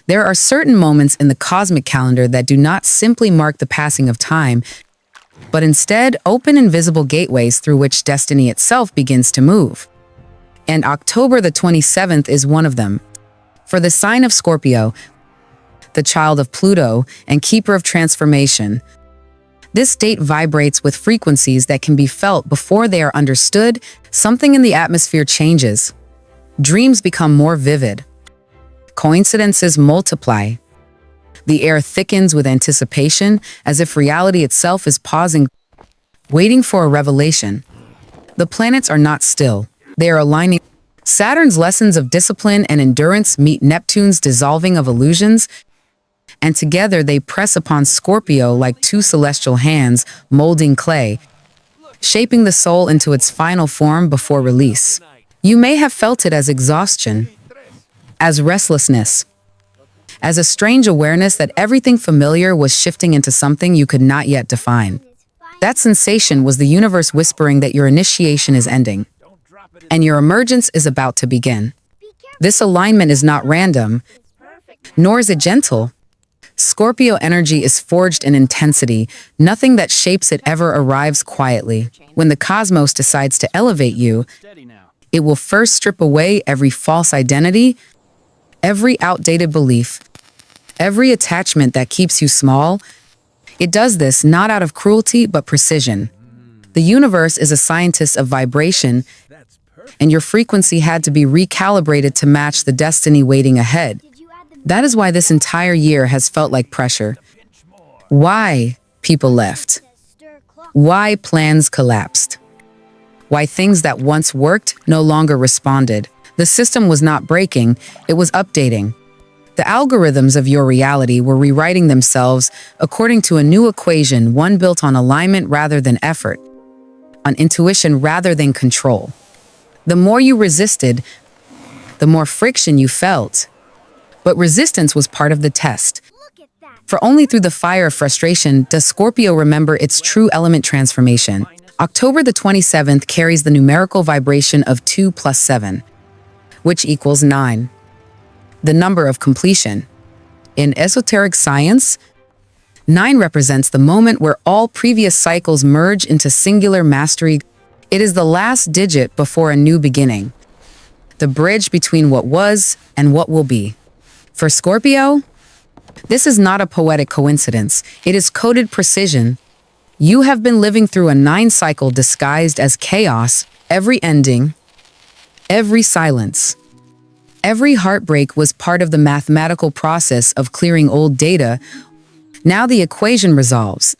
There are certain moments in the cosmic calendar that do not simply mark the passing of time, but instead open invisible gateways through which destiny itself begins to move. And October the 27th is one of them. For the sign of Scorpio, the child of Pluto and keeper of transformation, this date vibrates with frequencies that can be felt before they are understood. Something in the atmosphere changes. Dreams become more vivid. Coincidences multiply. The air thickens with anticipation, as if reality itself is pausing, waiting for a revelation. The planets are not still. They are aligning. Saturn's lessons of discipline and endurance meet Neptune's dissolving of illusions, and together they press upon Scorpio like two celestial hands molding clay, shaping the soul into its final form before release. You may have felt it as exhaustion, as restlessness, as a strange awareness that everything familiar was shifting into something you could not yet define. That sensation was the universe whispering that your initiation is ending, and your emergence is about to begin. This alignment is not random, nor is it gentle. Scorpio energy is forged in intensity. Nothing that shapes it ever arrives quietly. When the cosmos decides to elevate you, it will first strip away every false identity, every outdated belief, every attachment that keeps you small. It does this not out of cruelty, but precision. The universe is a scientist of vibration, and your frequency had to be recalibrated to match the destiny waiting ahead. That is why this entire year has felt like pressure. Why people left. Why plans collapsed. Why things that once worked no longer responded. The system was not breaking, it was updating. The algorithms of your reality were rewriting themselves according to a new equation, one built on alignment rather than effort, on intuition rather than control. The more you resisted, the more friction you felt. But resistance was part of the test. For only through the fire of frustration does Scorpio remember its true element transformation. October the 27th carries the numerical vibration of 2 plus 7, which equals 9. The number of completion. In esoteric science, 9 represents the moment where all previous cycles merge into singular mastery. It is the last digit before a new beginning, the bridge between what was and what will be. For Scorpio, this is not a poetic coincidence. It is coded precision. You have been living through a 9 cycle disguised as chaos. Every ending, every silence, every heartbreak was part of the mathematical process of clearing old data. Now the equation resolves.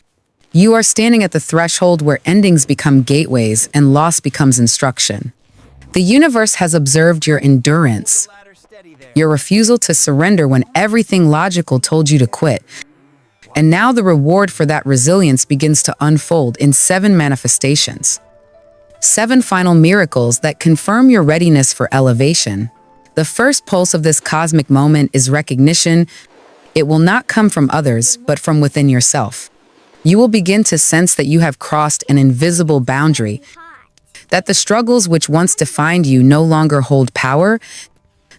You are standing at the threshold where endings become gateways and loss becomes instruction. The universe has observed your endurance, your refusal to surrender when everything logical told you to quit. And now the reward for that resilience begins to unfold in 7 manifestations. 7 final miracles that confirm your readiness for elevation. The first pulse of this cosmic moment is recognition. It will not come from others, but from within yourself. You will begin to sense that you have crossed an invisible boundary, that the struggles which once defined you no longer hold power.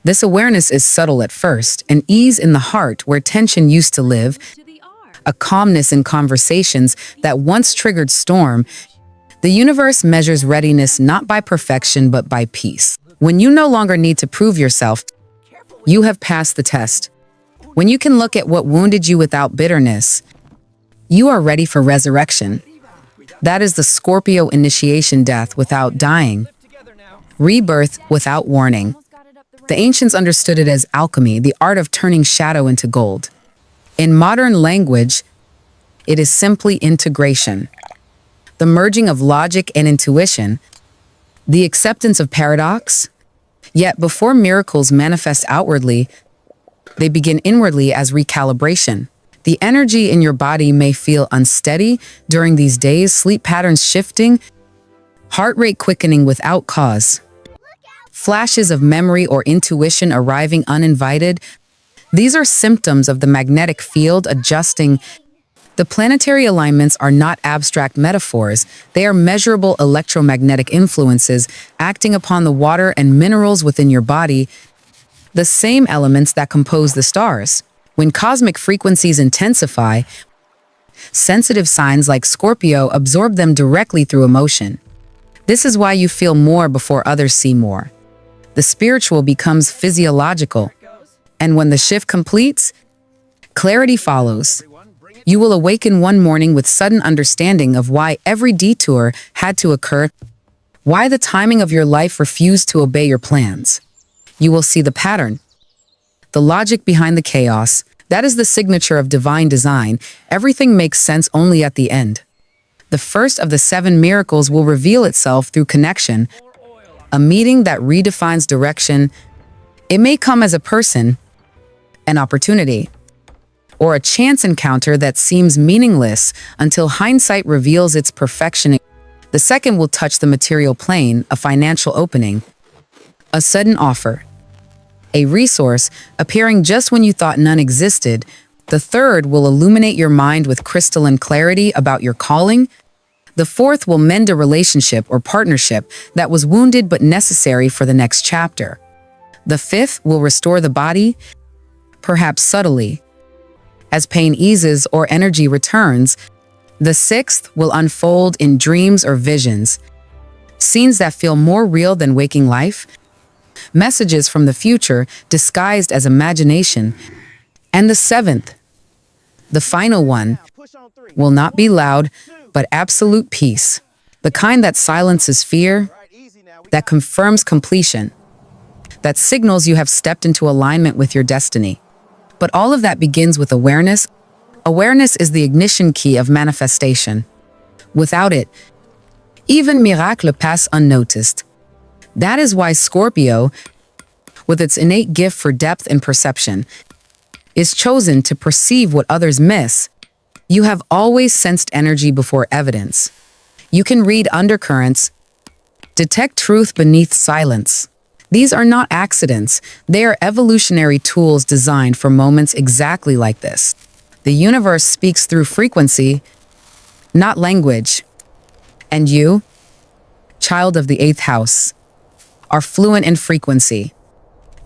This awareness is subtle at first, an ease in the heart where tension used to live, a calmness in conversations that once triggered storm. The universe measures readiness not by perfection but by peace. When you no longer need to prove yourself, you have passed the test. When you can look at what wounded you without bitterness, you are ready for resurrection. That is the Scorpio initiation, death without dying, rebirth without warning. The ancients understood it as alchemy, the art of turning shadow into gold. In modern language, it is simply integration, the merging of logic and intuition, the acceptance of paradox. Yet before miracles manifest outwardly, they begin inwardly as recalibration. The energy in your body may feel unsteady during these days, sleep patterns shifting, heart rate quickening without cause, flashes of memory or intuition arriving uninvited. These are symptoms of the magnetic field adjusting. The planetary alignments are not abstract metaphors. They are measurable electromagnetic influences acting upon the water and minerals within your body. the same elements that compose the stars. When cosmic frequencies intensify, sensitive signs like Scorpio absorb them directly through emotion. This is why you feel more before others see more. The spiritual becomes physiological, and when the shift completes, clarity follows. You will awaken one morning with sudden understanding of why every detour had to occur, why the timing of your life refused to obey your plans. You will see the pattern, the logic behind the chaos. That is the signature of divine design. Everything makes sense only at the end. The first of the 7 miracles will reveal itself through connection, a meeting that redefines direction. It may come as a person, an opportunity, or a chance encounter that seems meaningless until hindsight reveals its perfection. The second will touch the material plane, a financial opening, a sudden offer, a resource appearing just when you thought none existed. The third will illuminate your mind with crystalline clarity about your calling. The fourth will mend a relationship or partnership that was wounded but necessary for the next chapter. The fifth will restore the body, perhaps subtly, as pain eases or energy returns. The sixth will unfold in dreams or visions, scenes that feel more real than waking life, messages from the future disguised as imagination. And the seventh, the final one, will not be loud, but absolute peace, the kind that silences fear, that confirms completion, that signals you have stepped into alignment with your destiny. But all of that begins with awareness. Awareness is the ignition key of manifestation. Without it, even miracles pass unnoticed. That is why Scorpio, with its innate gift for depth and perception, is chosen to perceive what others miss. You have always sensed energy before evidence. You can read undercurrents, detect truth beneath silence. These are not accidents. They are evolutionary tools designed for moments exactly like this. The universe speaks through frequency, not language. And you, child of the 8th house, are fluent in frequency.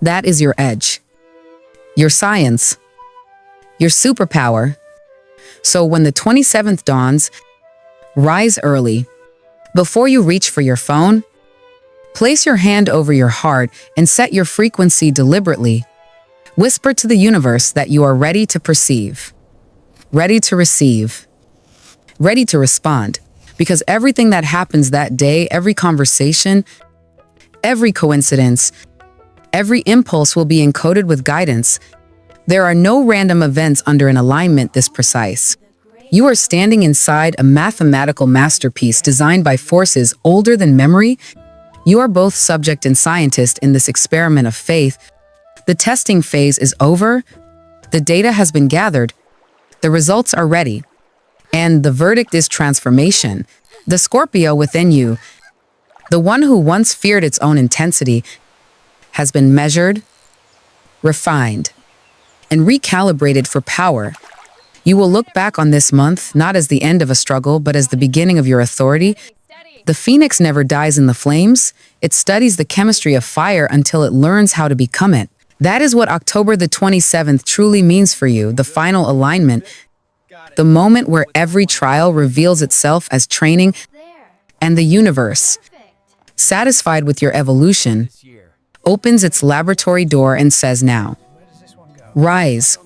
That is your edge, your science, your superpower. So when the 27th dawns, rise early. Before you reach for your phone, place your hand over your heart and set your frequency deliberately. Whisper to the universe that you are ready to perceive, ready to receive, ready to respond. Because everything that happens that day, every conversation, every coincidence, every impulse will be encoded with guidance. There are no random events under an alignment this precise. You are standing inside a mathematical masterpiece designed by forces older than memory. You are both subject and scientist in this experiment of faith. The testing phase is over. The data has been gathered. The results are ready. And the verdict is transformation. The Scorpio within you, the one who once feared its own intensity, has been measured, refined, and recalibrated for power. You will look back on this month not as the end of a struggle, but as the beginning of your authority. The phoenix never dies in the flames. It studies the chemistry of fire until it learns how to become it. That is what October the 27th truly means for you, the final alignment, the moment where every trial reveals itself as training, and the universe, satisfied with your evolution, opens its laboratory door and says now, rise.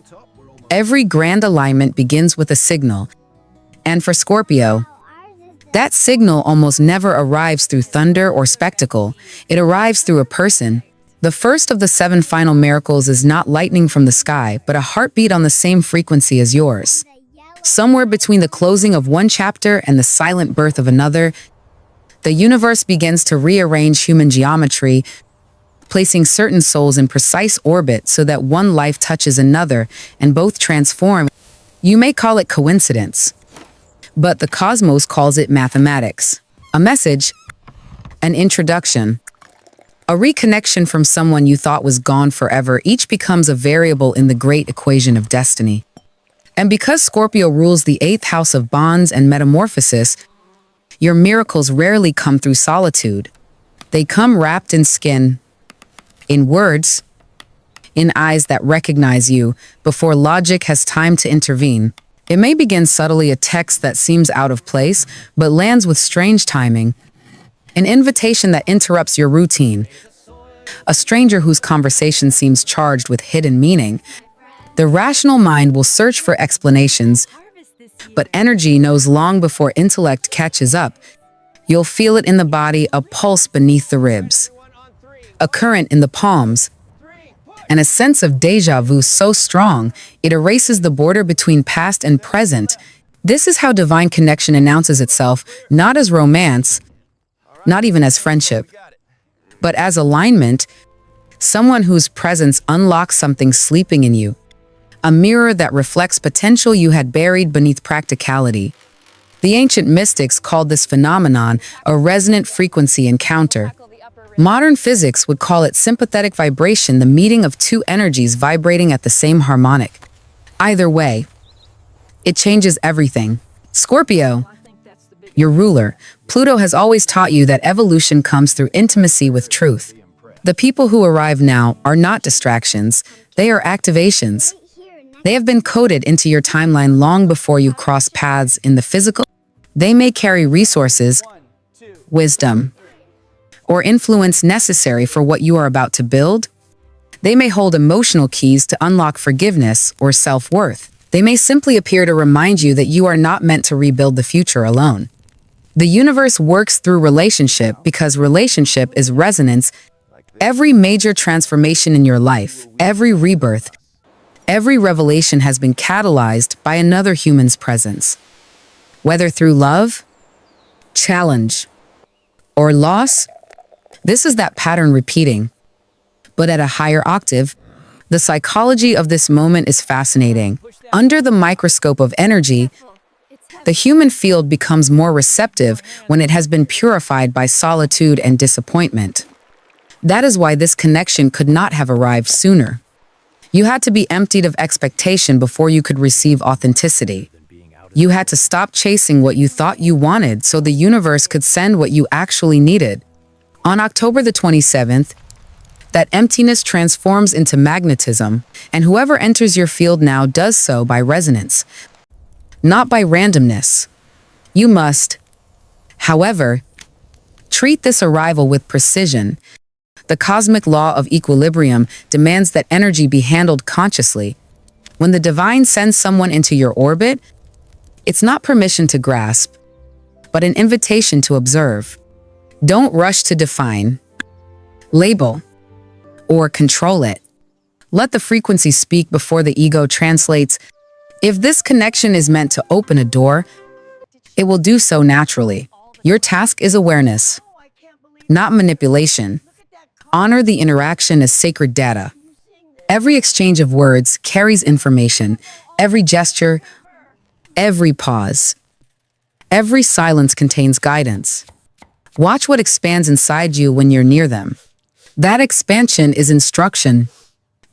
Every grand alignment begins with a signal. And for Scorpio, that signal almost never arrives through thunder or spectacle. It arrives through a person. The first of the 7 final miracles is not lightning from the sky, but a heartbeat on the same frequency as yours. Somewhere between the closing of one chapter and the silent birth of another, the universe begins to rearrange human geometry, placing certain souls in precise orbit so that one life touches another and both transform. You may call it coincidence, but the cosmos calls it mathematics. A message, an introduction, a reconnection from someone you thought was gone forever. Each becomes a variable in the great equation of destiny. And because Scorpio rules the 8th house of bonds and metamorphosis, your miracles rarely come through solitude. They come wrapped in skin, in words, in eyes that recognize you before logic has time to intervene. It may begin subtly, a text that seems out of place, but lands with strange timing. An invitation that interrupts your routine. A stranger whose conversation seems charged with hidden meaning. The rational mind will search for explanations, but energy knows long before intellect catches up. You'll feel it in the body, a pulse beneath the ribs, a current in the palms, and a sense of déjà vu so strong it erases the border between past and present. This is how divine connection announces itself, not as romance, not even as friendship, but as alignment, someone whose presence unlocks something sleeping in you, a mirror that reflects potential you had buried beneath practicality. The ancient mystics called this phenomenon a resonant frequency encounter. Modern physics would call it sympathetic vibration, the meeting of two energies vibrating at the same harmonic. Either way, it changes everything. Scorpio, your ruler, Pluto has always taught you that evolution comes through intimacy with truth. The people who arrive now are not distractions, they are activations. They have been coded into your timeline long before you cross paths in the physical. They may carry resources, wisdom, or influence necessary for what you are about to build. They may hold emotional keys to unlock forgiveness or self-worth. They may simply appear to remind you that you are not meant to rebuild the future alone. The universe works through relationship because relationship is resonance. Every major transformation in your life, every rebirth, every revelation has been catalyzed by another human's presence. Whether through love, challenge, or loss, this is that pattern repeating. But at a higher octave, the psychology of this moment is fascinating. Under the microscope of energy, the human field becomes more receptive when it has been purified by solitude and disappointment. That is why this connection could not have arrived sooner. You had to be emptied of expectation before you could receive authenticity. You had to stop chasing what you thought you wanted so the universe could send what you actually needed. On October the 27th, that emptiness transforms into magnetism, and whoever enters your field now does so by resonance, not by randomness. You must, however, treat this arrival with precision. The cosmic law of equilibrium demands that energy be handled consciously. When the divine sends someone into your orbit, it's not permission to grasp, but an invitation to observe. Don't rush to define, label, or control it. Let the frequency speak before the ego translates. If this connection is meant to open a door, it will do so naturally. Your task is awareness, not manipulation. Honor the interaction as sacred data. Every exchange of words carries information. Every gesture, every pause, every silence contains guidance. Watch what expands inside you when you're near them. That expansion is instruction.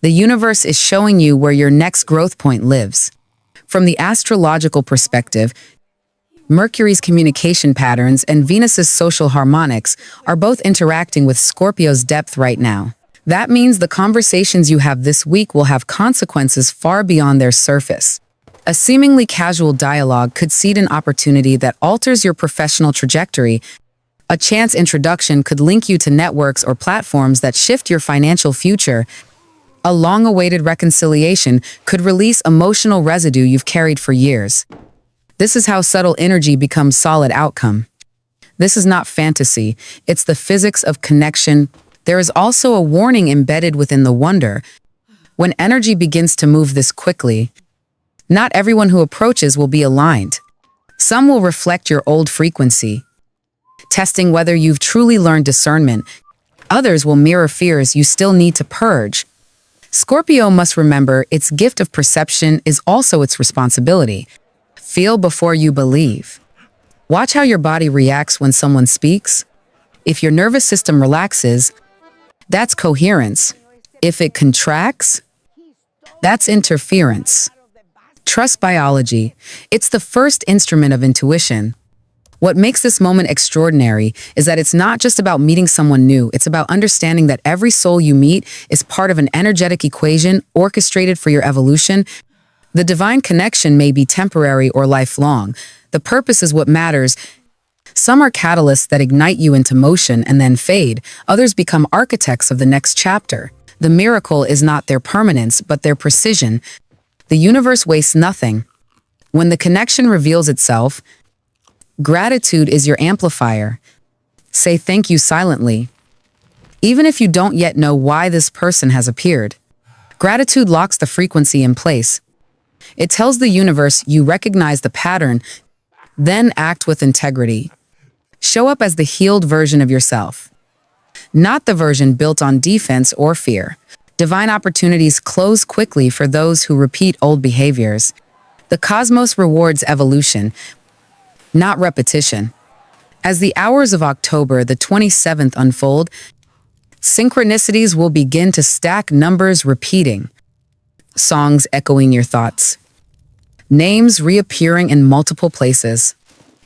The universe is showing you where your next growth point lives. From the astrological perspective, Mercury's communication patterns and Venus's social harmonics are both interacting with Scorpio's depth right now. That means the conversations you have this week will have consequences far beyond their surface. A seemingly casual dialogue could seed an opportunity that alters your professional trajectory. A chance introduction could link you to networks or platforms that shift your financial future. A long-awaited reconciliation could release emotional residue you've carried for years. This is how subtle energy becomes solid outcome. This is not fantasy, it's the physics of connection. There is also a warning embedded within the wonder. When energy begins to move this quickly, not everyone who approaches will be aligned. Some will reflect your old frequency, testing whether you've truly learned discernment. Others will mirror fears you still need to purge. Scorpio must remember its gift of perception is also its responsibility. Feel before you believe. Watch how your body reacts when someone speaks. If your nervous system relaxes, that's coherence. If it contracts, that's interference. Trust biology. It's the first instrument of intuition. What makes this moment extraordinary is that it's not just about meeting someone new, it's about understanding that every soul you meet is part of an energetic equation orchestrated for your evolution. The divine connection may be temporary or lifelong. The purpose is what matters. Some are catalysts that ignite you into motion and then fade. Others become architects of the next chapter. The miracle is not their permanence, but their precision. The universe wastes nothing. When the connection reveals itself, gratitude is your amplifier. Say thank you silently, even if you don't yet know why this person has appeared. Gratitude locks the frequency in place. It tells the universe you recognize the pattern, then act with integrity. Show up as the healed version of yourself, not the version built on defense or fear. Divine opportunities close quickly for those who repeat old behaviors. The cosmos rewards evolution, not repetition. As the hours of October the 27th unfold, synchronicities will begin to stack, numbers repeating, songs echoing your thoughts, names reappearing in multiple places.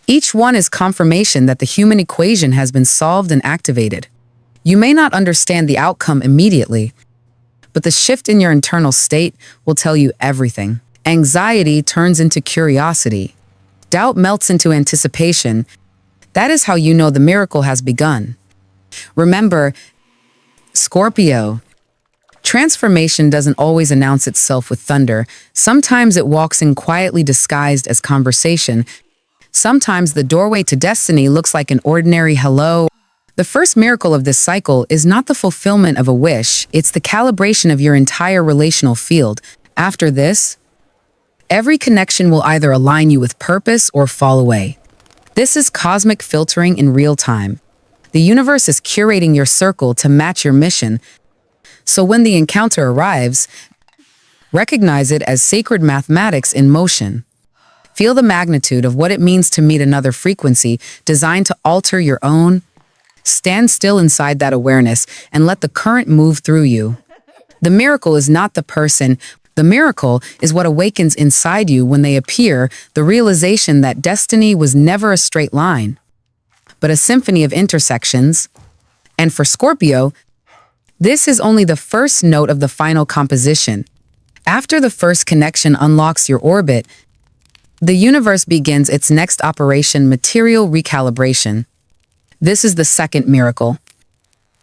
Each one is confirmation that the human equation has been solved and activated. You may not understand the outcome immediately, but the shift in your internal state will tell you everything. Anxiety turns into curiosity. Doubt melts into anticipation. That is how you know the miracle has begun. Remember, Scorpio, transformation doesn't always announce itself with thunder. Sometimes it walks in quietly disguised as conversation. Sometimes the doorway to destiny looks like an ordinary hello. The first miracle of this cycle is not the fulfillment of a wish, it's the calibration of your entire relational field. After this, every connection will either align you with purpose or fall away. This is cosmic filtering in real time. The universe is curating your circle to match your mission. So when the encounter arrives, recognize it as sacred mathematics in motion. Feel the magnitude of what it means to meet another frequency designed to alter your own. Stand still inside that awareness and let the current move through you. The miracle is not the person. The miracle is what awakens inside you when they appear, the realization that destiny was never a straight line, but a symphony of intersections. And for Scorpio, this is only the first note of the final composition. After the first connection unlocks your orbit, the universe begins its next operation, material recalibration. This is the second miracle,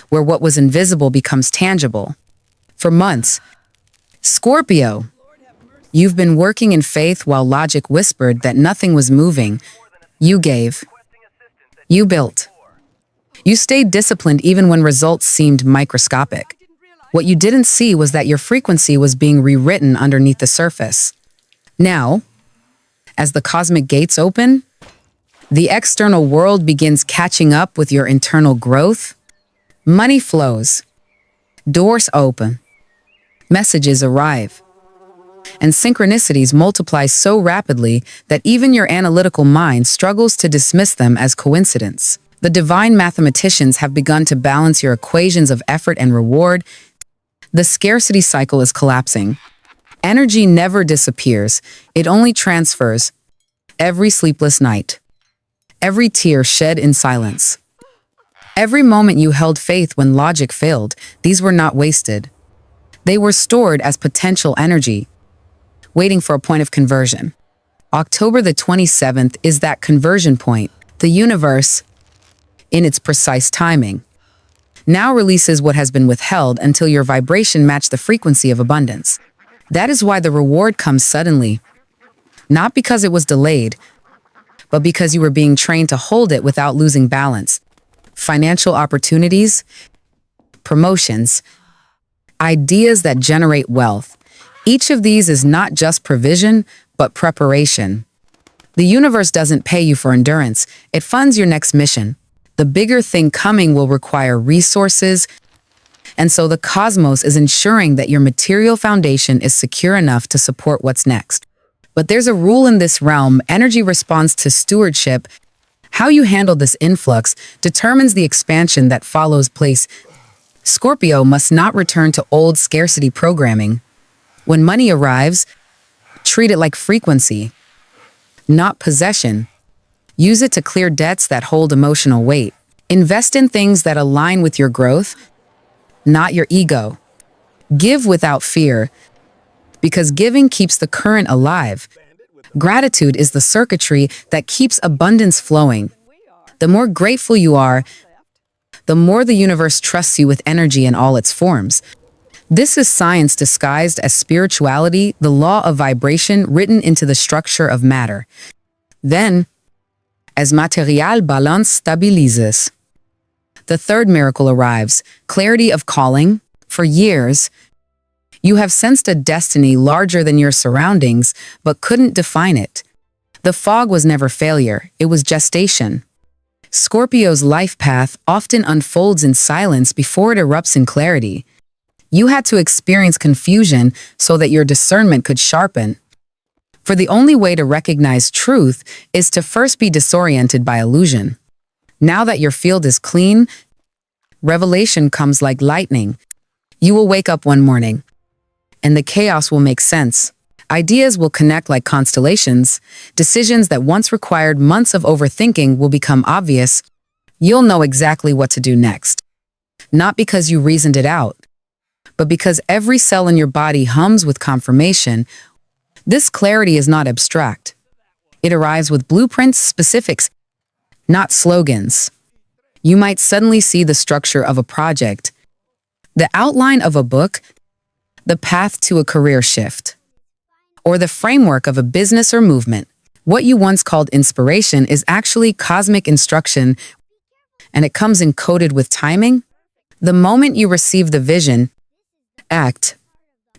where what was invisible becomes tangible. For months, Scorpio, you've been working in faith while logic whispered that nothing was moving. You gave. You built. You stayed disciplined even when results seemed microscopic. What you didn't see was that your frequency was being rewritten underneath the surface. Now, as the cosmic gates open, the external world begins catching up with your internal growth. Money flows. Doors open. Messages arrive. And synchronicities multiply so rapidly that even your analytical mind struggles to dismiss them as coincidence. The divine mathematicians have begun to balance your equations of effort and reward. The scarcity cycle is collapsing. Energy never disappears, it only transfers. Every sleepless night, every tear shed in silence, every moment you held faith when logic failed, these were not wasted. They were stored as potential energy, waiting for a point of conversion. October the 27th is that conversion point. The universe, in its precise timing, now releases what has been withheld until your vibration matched the frequency of abundance. That is why the reward comes suddenly, not because it was delayed, but because you were being trained to hold it without losing balance. Financial opportunities, promotions, ideas that generate wealth. Each of these is not just provision, but preparation. The universe doesn't pay you for endurance, it funds your next mission. The bigger thing coming will require resources, and so the cosmos is ensuring that your material foundation is secure enough to support what's next. But there's a rule in this realm: energy responds to stewardship. How you handle this influx determines the expansion that follows place. Scorpio must not return to old scarcity programming. When money arrives, treat it like frequency, not possession. Use it to clear debts that hold emotional weight. Invest in things that align with your growth, not your ego. Give without fear, because giving keeps the current alive. Gratitude is the circuitry that keeps abundance flowing. The more grateful you are, the more the universe trusts you with energy in all its forms. This is science disguised as spirituality, the law of vibration written into the structure of matter. Then, as material balance stabilizes, the third miracle arrives, clarity of calling. For years, you have sensed a destiny larger than your surroundings, but couldn't define it. The fog was never failure, it was gestation. Scorpio's life path often unfolds in silence before it erupts in clarity. You had to experience confusion so that your discernment could sharpen. For the only way to recognize truth is to first be disoriented by illusion. Now that your field is clean, revelation comes like lightning. You will wake up one morning, and the chaos will make sense. Ideas will connect like constellations. Decisions that once required months of overthinking will become obvious. You'll know exactly what to do next. Not because you reasoned it out, but because every cell in your body hums with confirmation. This clarity is not abstract. It arrives with blueprints, specifics, not slogans. You might suddenly see the structure of a project, the outline of a book, the path to a career shift, or the framework of a business or movement. What you once called inspiration is actually cosmic instruction, and it comes encoded with timing. The moment you receive the vision, act.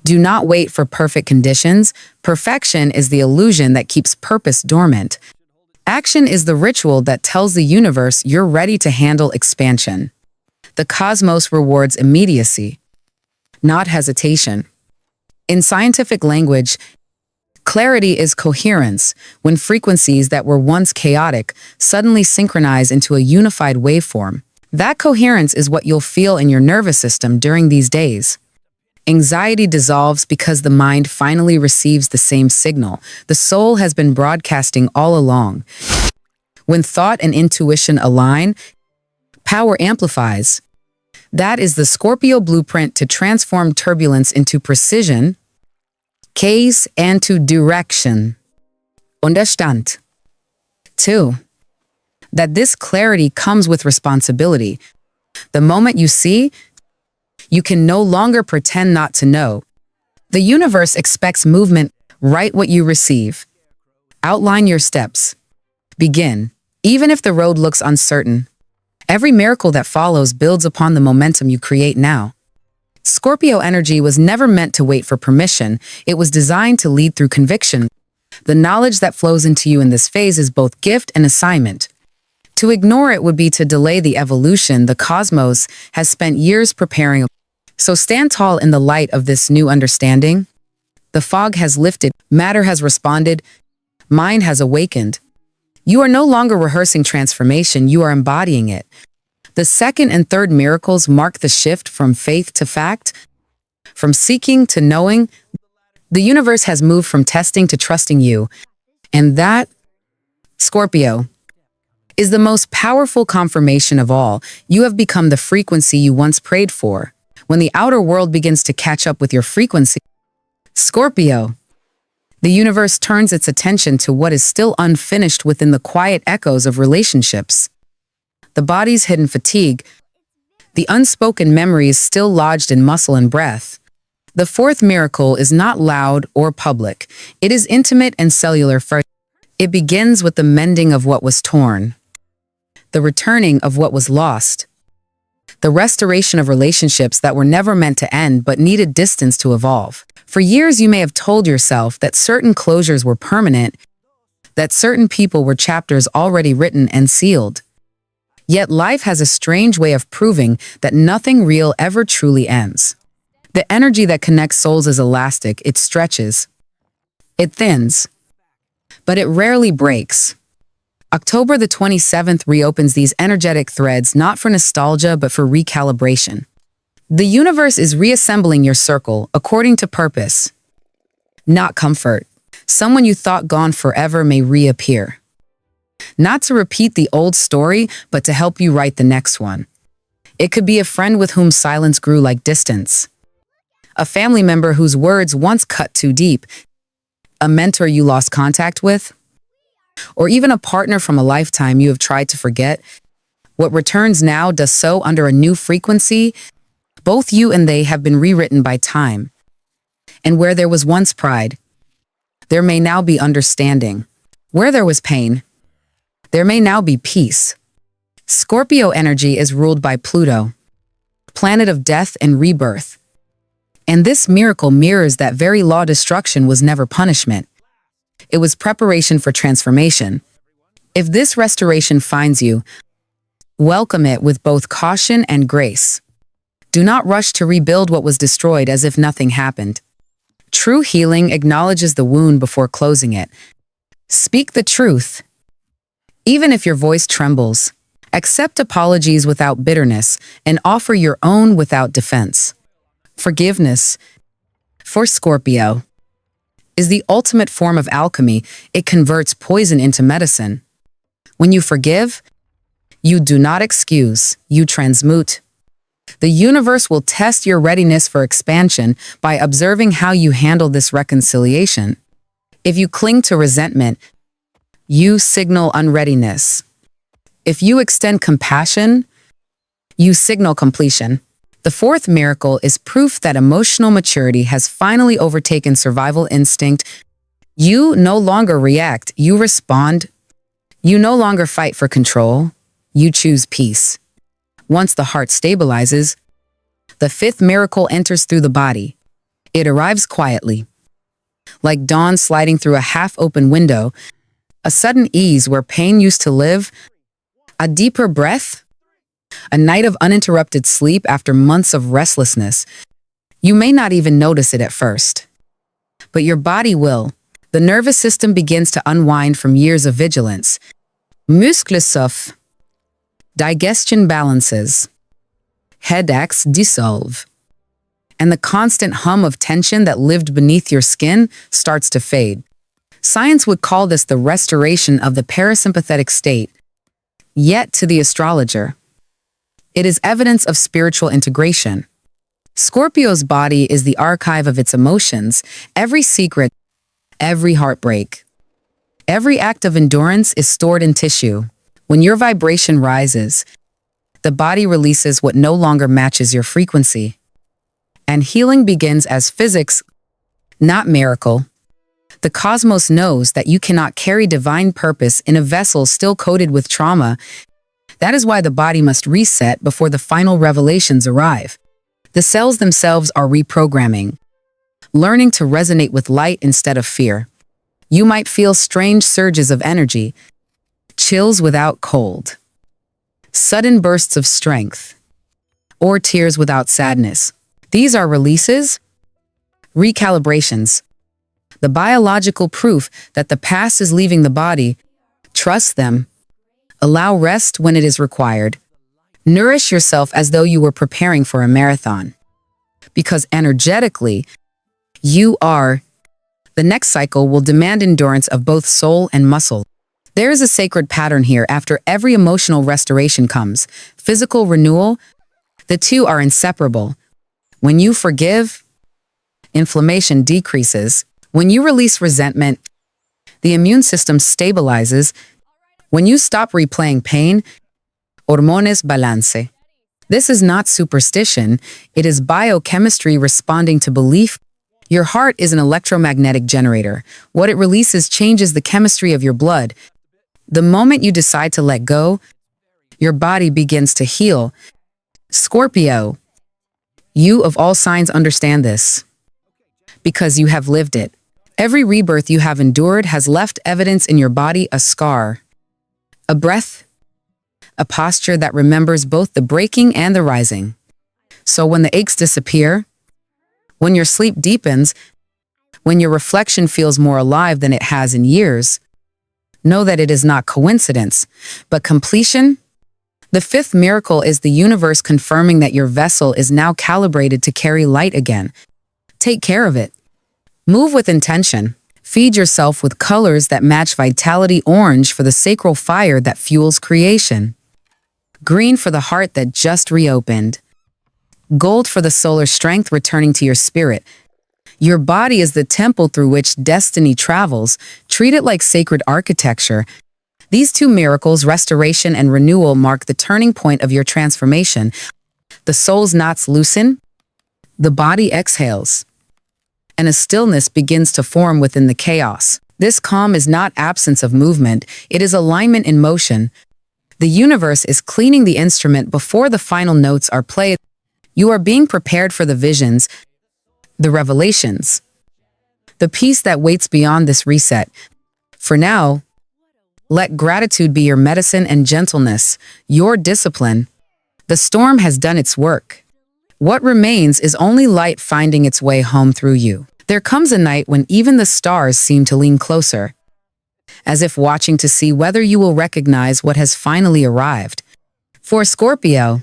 Do not wait for perfect conditions. Perfection is the illusion that keeps purpose dormant. Action is the ritual that tells the universe you're ready to handle expansion. The cosmos rewards immediacy, not hesitation. In scientific language, clarity is coherence, when frequencies that were once chaotic suddenly synchronize into a unified waveform. That coherence is what you'll feel in your nervous system during these days. Anxiety dissolves because the mind finally receives the same signal the soul has been broadcasting all along. When thought and intuition align, power amplifies. That is the Scorpio blueprint to transform turbulence into precision, case and to direction. Understand? 2. That this clarity comes with responsibility. The moment you see, you can no longer pretend not to know. The universe expects movement. Write what you receive. Outline your steps. Begin. Even if the road looks uncertain, every miracle that follows builds upon the momentum you create now. Scorpio energy was never meant to wait for permission. It was designed to lead through conviction. The knowledge that flows into you in this phase is both gift and assignment. To ignore it would be to delay the evolution the cosmos has spent years preparing. So stand tall in the light of this new understanding. The fog has lifted, matter has responded, mind has awakened. You are no longer rehearsing transformation, you are embodying it. The second and third miracles mark the shift from faith to fact, from seeking to knowing. The universe has moved from testing to trusting you. And that, Scorpio, is the most powerful confirmation of all. You have become the frequency you once prayed for. When the outer world begins to catch up with your frequency, Scorpio, the universe turns its attention to what is still unfinished within the quiet echoes of relationships. The body's hidden fatigue, the unspoken memories still lodged in muscle and breath. The fourth miracle is not loud or public. It is intimate and cellular first. It begins with the mending of what was torn, the returning of what was lost, the restoration of relationships that were never meant to end but needed distance to evolve. For years, you may have told yourself that certain closures were permanent, that certain people were chapters already written and sealed. Yet life has a strange way of proving that nothing real ever truly ends. The energy that connects souls is elastic. It stretches, it thins, but it rarely breaks. October the 27th reopens these energetic threads not for nostalgia but for recalibration. The universe is reassembling your circle according to purpose, not comfort. Someone you thought gone forever may reappear. not to repeat the old story, but to help you write the next one. It could be a friend with whom silence grew like distance, a family member whose words once cut too deep, a mentor you lost contact with, or even a partner from a lifetime you have tried to forget. What returns now does so under a new frequency. Both you and they have been rewritten by time. And where there was once pride, there may now be understanding. Where there was pain, there may now be peace. Scorpio energy is ruled by Pluto, planet of death and rebirth. And this miracle mirrors that very law. Destruction was never punishment. It was preparation for transformation. If this restoration finds you, welcome it with both caution and grace. Do not rush to rebuild what was destroyed as if nothing happened. True healing acknowledges the wound before closing it. Speak the truth, even if your voice trembles. Accept apologies without bitterness and offer your own without defense. Forgiveness, for Scorpio, is the ultimate form of alchemy. It converts poison into medicine. When you forgive, you do not excuse, you transmute. The universe will test your readiness for expansion by observing how you handle this reconciliation. If you cling to resentment, you signal unreadiness. If you extend compassion, you signal completion. The fourth miracle is proof that emotional maturity has finally overtaken survival instinct. You no longer react, you respond. You no longer fight for control, you choose peace. Once the heart stabilizes, the fifth miracle enters through the body. It arrives quietly, like dawn sliding through a half-open window, a sudden ease where pain used to live, a deeper breath, a night of uninterrupted sleep after months of restlessness. You may not even notice it at first, but your body will. The nervous system begins to unwind from years of vigilance. Muscles souffle, digestion balances, headaches dissolve, and the constant hum of tension that lived beneath your skin starts to fade. Science would call this the restoration of the parasympathetic state. Yet to the astrologer, it is evidence of spiritual integration. Scorpio's body is the archive of its emotions. Every secret, every heartbreak, every act of endurance is stored in tissue. When your vibration rises, the body releases what no longer matches your frequency. And healing begins as physics, not miracle. The cosmos knows that you cannot carry divine purpose in a vessel still coated with trauma. That is why the body must reset before the final revelations arrive. The cells themselves are reprogramming, learning to resonate with light instead of fear. You might feel strange surges of energy, chills without cold, sudden bursts of strength, or tears without sadness. These are releases, recalibrations, the biological proof that the past is leaving the body. Trust them. Allow rest when it is required. Nourish yourself as though you were preparing for a marathon. Because energetically, you are. The next cycle will demand endurance of both soul and muscle. There is a sacred pattern here. After every emotional restoration comes physical renewal. The two are inseparable. When you forgive, inflammation decreases. When you release resentment, the immune system stabilizes. When you stop replaying pain, hormones balance. This is not superstition, it is biochemistry responding to belief. Your heart is an electromagnetic generator. What it releases changes the chemistry of your blood. The moment you decide to let go, your body begins to heal. Scorpio, you of all signs understand this, because you have lived it. Every rebirth you have endured has left evidence in your body, a scar, a breath, a posture that remembers both the breaking and the rising. So when the aches disappear, when your sleep deepens, when your reflection feels more alive than it has in years, know that it is not coincidence, but completion. The fifth miracle is the universe confirming that your vessel is now calibrated to carry light again. Take care of it. Move with intention. Feed yourself with colors that match vitality: orange for the sacral fire that fuels creation, green for the heart that just reopened, gold for the solar strength returning to your spirit. Your body is the temple through which destiny travels. Treat it like sacred architecture. These two miracles, restoration and renewal, mark the turning point of your transformation. The soul's knots loosen, the body exhales, and a stillness begins to form within the chaos. This calm is not absence of movement, it is alignment in motion. The universe is cleaning the instrument before the final notes are played. You are being prepared for the visions, the revelations, the peace that waits beyond this reset. For now, let gratitude be your medicine and gentleness, your discipline. The storm has done its work. What remains is only light finding its way home through you. There comes a night when even the stars seem to lean closer, as if watching to see whether you will recognize what has finally arrived. For Scorpio,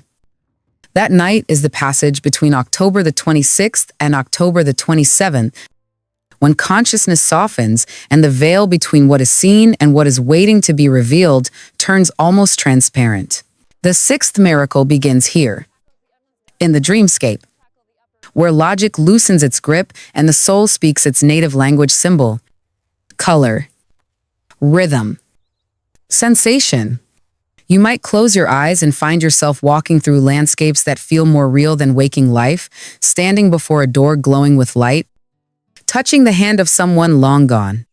that night is the passage between October the 26th and October the 27th, when consciousness softens and the veil between what is seen and what is waiting to be revealed turns almost transparent. The sixth miracle begins here, in the dreamscape, where logic loosens its grip and the soul speaks its native language: symbol, color, rhythm, sensation. You might close your eyes and find yourself walking through landscapes that feel more real than waking life, standing before a door glowing with light, touching the hand of someone long gone,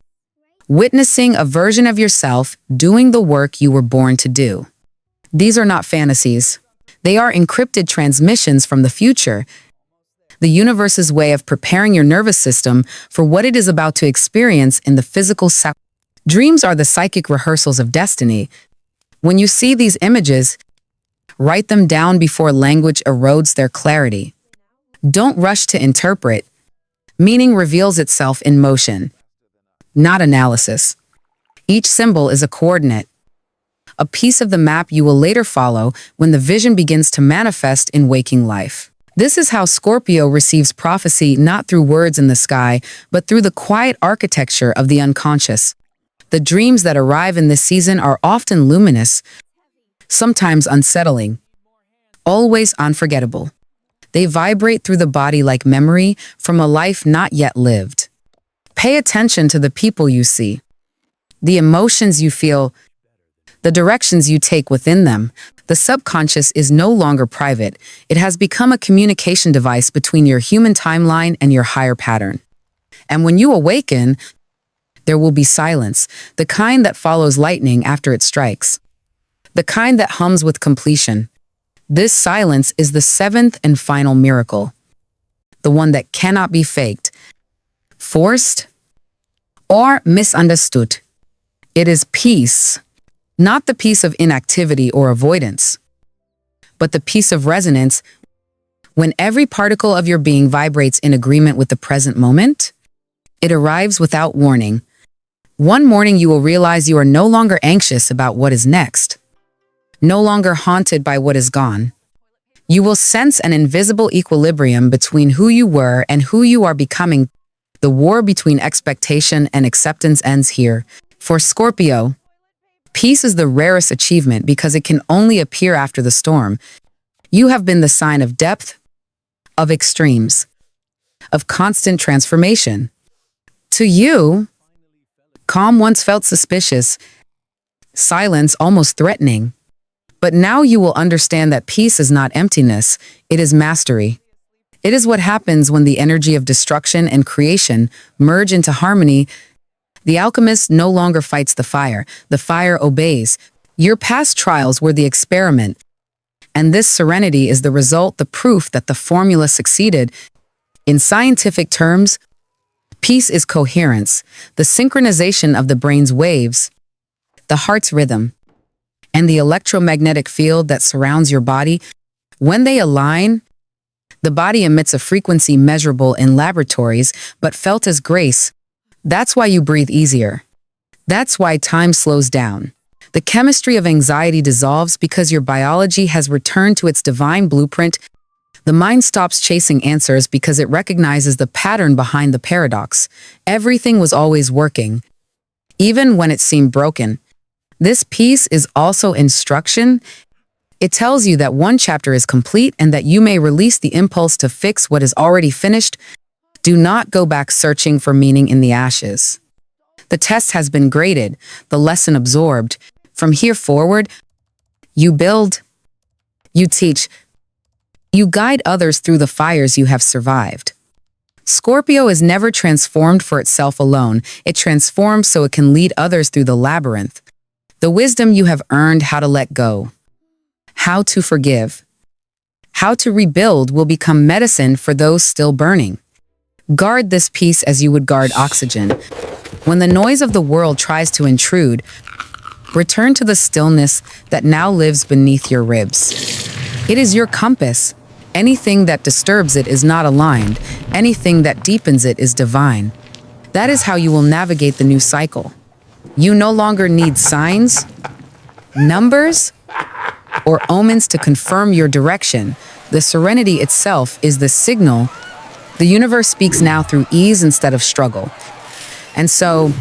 witnessing a version of yourself doing the work you were born to do. These are not fantasies. They are encrypted transmissions from the future, the universe's way of preparing your nervous system for what it is about to experience in the physical self. Dreams are the psychic rehearsals of destiny. When you see these images, write them down before language erodes their clarity. Don't rush to interpret. Meaning reveals itself in motion, not analysis. Each symbol is a coordinate, a piece of the map you will later follow when the vision begins to manifest in waking life. This is how Scorpio receives prophecy, not through words in the sky, but through the quiet architecture of the unconscious. The dreams that arrive in this season are often luminous, sometimes unsettling, always unforgettable. They vibrate through the body like memory from a life not yet lived. Pay attention to the people you see, the emotions you feel, the directions you take within them. The subconscious is no longer private. It has become a communication device between your human timeline and your higher pattern. And when you awaken, there will be silence, the kind that follows lightning after it strikes, the kind that hums with completion. This silence is the seventh and final miracle, the one that cannot be faked, forced, or misunderstood. It is peace, not the peace of inactivity or avoidance, but the peace of resonance, when every particle of your being vibrates in agreement with the present moment. It arrives without warning. One morning you will realize you are no longer anxious about what is next, no longer haunted by what is gone. You will sense an invisible equilibrium between who you were and who you are becoming. The war between expectation and acceptance ends here. For Scorpio, peace is the rarest achievement because it can only appear after the storm. You have been the sign of depth, of extremes, of constant transformation. To you, calm once felt suspicious, silence almost threatening. But now you will understand that peace is not emptiness, it is mastery. It is what happens when the energy of destruction and creation merge into harmony. The alchemist no longer fights the fire obeys. Your past trials were the experiment, and this serenity is the result, the proof that the formula succeeded. In scientific terms, peace is coherence, the synchronization of the brain's waves, the heart's rhythm, and the electromagnetic field that surrounds your body. When they align, the body emits a frequency measurable in laboratories, but felt as grace. That's why you breathe easier. That's why time slows down. The chemistry of anxiety dissolves because your biology has returned to its divine blueprint. The mind stops chasing answers because it recognizes the pattern behind the paradox. Everything was always working, even when it seemed broken. This piece is also instruction. It tells you that one chapter is complete and that you may release the impulse to fix what is already finished. Do not go back searching for meaning in the ashes. The test has been graded, the lesson absorbed. From here forward, you build, you teach, you guide others through the fires you have survived. Scorpio is never transformed for itself alone. It transforms so it can lead others through the labyrinth. The wisdom you have earned, how to let go, how to forgive, how to rebuild will become medicine for those still burning. Guard this piece as you would guard oxygen. When the noise of the world tries to intrude, return to the stillness that now lives beneath your ribs. It is your compass. Anything that disturbs it is not aligned. Anything that deepens it is divine. That is how you will navigate the new cycle. You no longer need signs, numbers, or omens to confirm your direction. The serenity itself is the signal. The universe speaks now through ease instead of struggle. And so,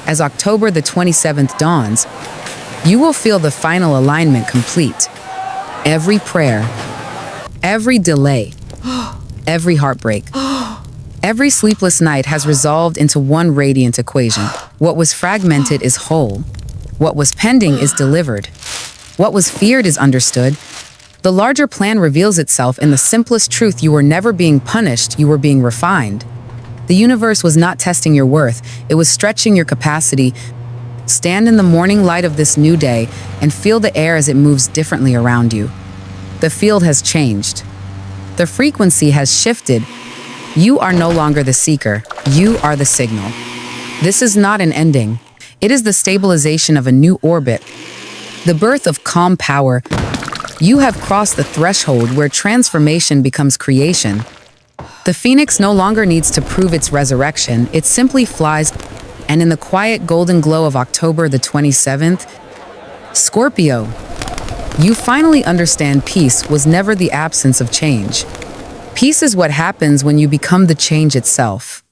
as October the 27th dawns, you will feel the final alignment complete. Every prayer, every delay, every heartbreak, every sleepless night has resolved into one radiant equation. What was fragmented is whole. What was pending is delivered. What was feared is understood. The larger plan reveals itself in the simplest truth: you were never being punished, you were being refined. The universe was not testing your worth, it was stretching your capacity. Stand in the morning light of this new day and feel the air as it moves differently around you. The field has changed. The frequency has shifted. You are no longer the seeker, you are the signal. This is not an ending. It is the stabilization of a new orbit, the birth of calm power. You have crossed the threshold where transformation becomes creation. The phoenix no longer needs to prove its resurrection, it simply flies, and in the quiet golden glow of October the 27th, Scorpio, you finally understand peace was never the absence of change. Peace is what happens when you become the change itself.